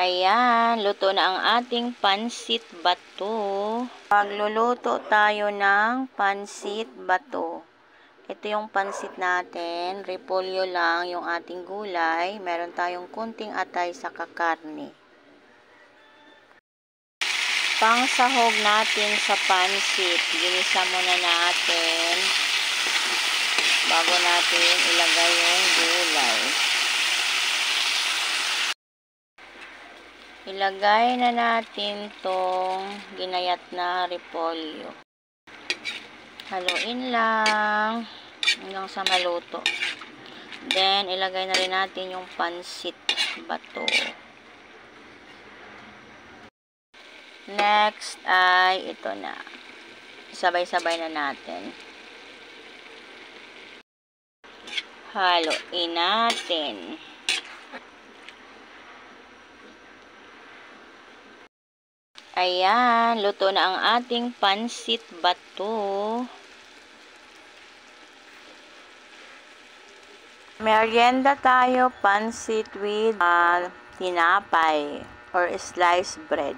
Ayan, luto na ang ating pansit bato. Magluluto tayo ng pansit bato. Ito yung pansit natin. Repolyo lang yung ating gulay. Meron tayong kunting atay sa kakarne. Pangsahog natin sa pansit. Ginisa muna natin bago natin ilagay yung gulay. Ilagay na natin tong ginayat na repolyo. Haluin lang hanggang sa maluto. Then, ilagay na rin natin yung pansit bato. Next ay ito na. Sabay-sabay na natin. Haluin natin. Ayan, luto na ang ating pansit bato. Merienda tayo, pansit with tinapay or sliced bread.